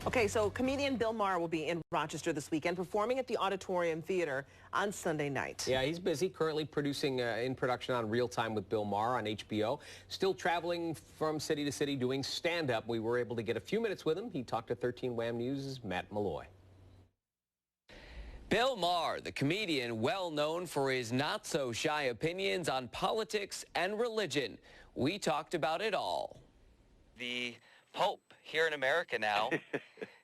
Okay, so comedian Bill Maher will be in Rochester this weekend performing at the Auditorium Theatre on Sunday night. Yeah, he's busy, currently producing in production on Real Time with Bill Maher on HBO. Still traveling from city to city doing stand-up. We were able to get a few minutes with him. He talked to 13 Wham News' Matt Malloy. Bill Maher, the comedian, well known for his not-so-shy opinions on politics and religion. We talked about it all. The Pope here in America now.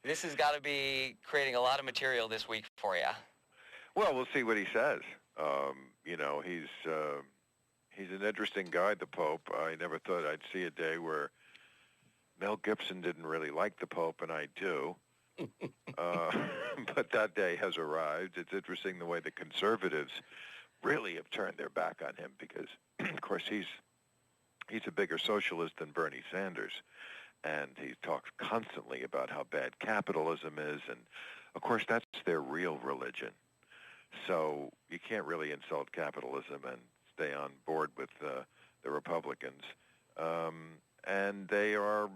This has got to be creating a lot of material this week for you. Well, we'll see what he says. You know, he's an interesting guy, the Pope. I never thought I'd see a day where Mel Gibson didn't really like the Pope, and I do. But that day has arrived. It's interesting the way the conservatives really have turned their back on him because, of course, he's a bigger socialist than Bernie Sanders. And he talks constantly about how bad capitalism is. And, of course, that's their real religion. So you can't really insult capitalism and stay on board with the Republicans. And they are,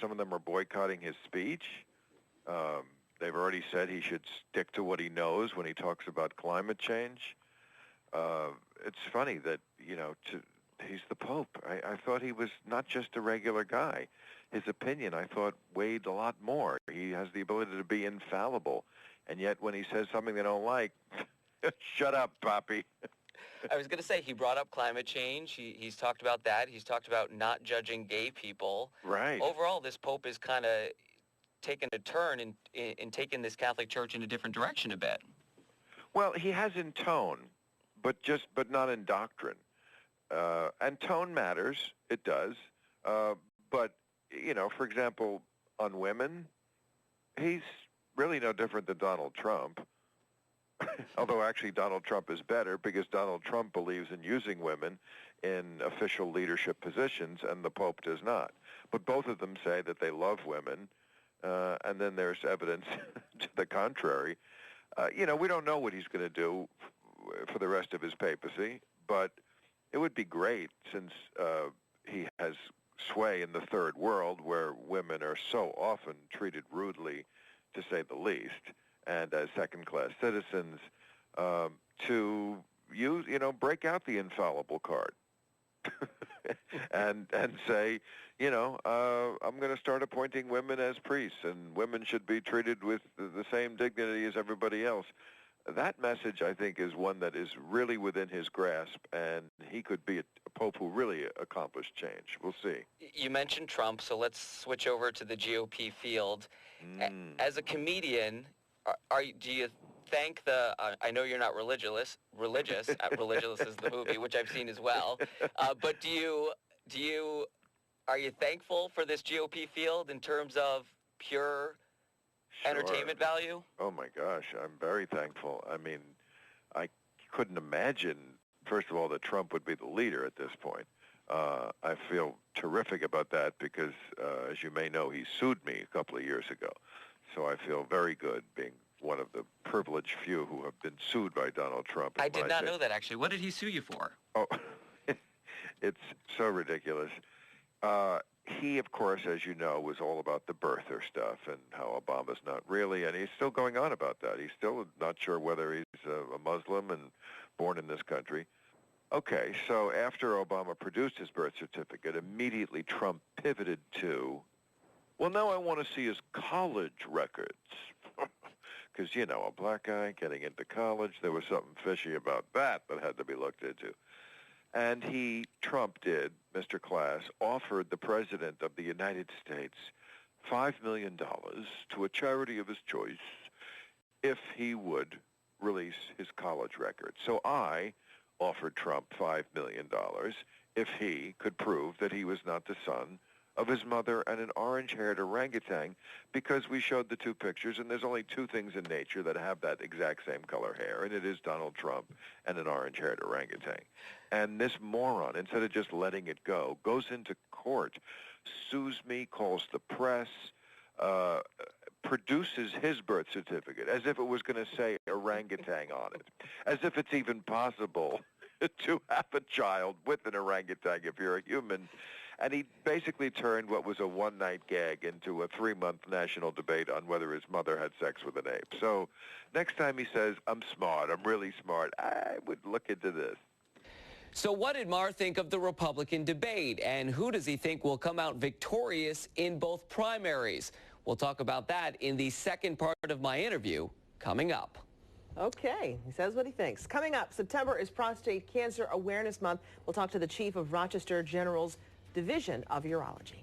some of them are boycotting his speech. They've already said he should stick to what he knows when he talks about climate change. It's funny that, you know, he's the Pope. I thought he was not just a regular guy. His opinion, I thought, weighed a lot more. He has the ability to be infallible. And yet when he says something they don't like, shut up, Poppy. I was going to say, he brought up climate change. He's talked about that. He's talked about not judging gay people. Right. Overall, this Pope is kind of taken a turn in taking this Catholic Church in a different direction a bit. Well, he has in tone, but not in doctrine. And tone matters, it does. But, you know, for example, on women, he's really no different than Donald Trump. Although actually Donald Trump is better because Donald Trump believes in using women in official leadership positions and the Pope does not. But both of them say that they love women, and then there's evidence to the contrary. You know, we don't know what he's going to do for the rest of his papacy, but it would be great since he has sway in the third world where women are so often treated rudely, to say the least, and as second-class citizens, to use, you know, break out the infallible card and say, you know, I'm going to start appointing women as priests, and women should be treated with the same dignity as everybody else. That message, I think, is one that is really within his grasp, and he could be a Pope who really accomplished change. We'll see. You mentioned Trump, so let's switch over to the GOP field. As a comedian, do you thank the, I know you're not religious, Religious is the movie, which I've seen as well, but are you thankful for this GOP field in terms of pure entertainment value? Oh, my gosh, I'm very thankful. I mean, I couldn't imagine, first of all, that Trump would be the leader at this point. I feel terrific about that because, as you may know, he sued me a couple of years ago. So I feel very good being one of the privileged few who have been sued by Donald Trump. I did not know that, actually. What did he sue you for? Oh, it's so ridiculous. He, of course, as you know, was all about the birther stuff and how Obama's not really, and he's still going on about that. He's still not sure whether he's a Muslim and born in this country. Okay, so after Obama produced his birth certificate, immediately Trump pivoted to, well, now I want to see his college records. Because, you know, a black guy getting into college, there was something fishy about that had to be looked into. And Trump did, Mr. Class, offered the President of the United States $5 million to a charity of his choice if he would release his college record. So I offered Trump $5 million if he could prove that he was not the son of his mother and an orange-haired orangutan, because we showed the two pictures, and there's only two things in nature that have that exact same color hair, and it is Donald Trump and an orange-haired orangutan. And this moron, instead of just letting it go, goes into court, sues me, calls the press, produces his birth certificate as if it was going to say orangutan on it, as if it's even possible to have a child with an orangutan if you're a human. And he basically turned what was a one-night gag into a 3-month national debate on whether his mother had sex with an ape. So next time he says, I'm smart, I'm really smart, I would look into this. So what did Maher think of the Republican debate, and who does he think will come out victorious in both primaries? We'll talk about that in the second part of my interview coming up. Okay, he says what he thinks. Coming up, September is Prostate Cancer Awareness Month. We'll talk to the chief of Rochester General's Division of Urology.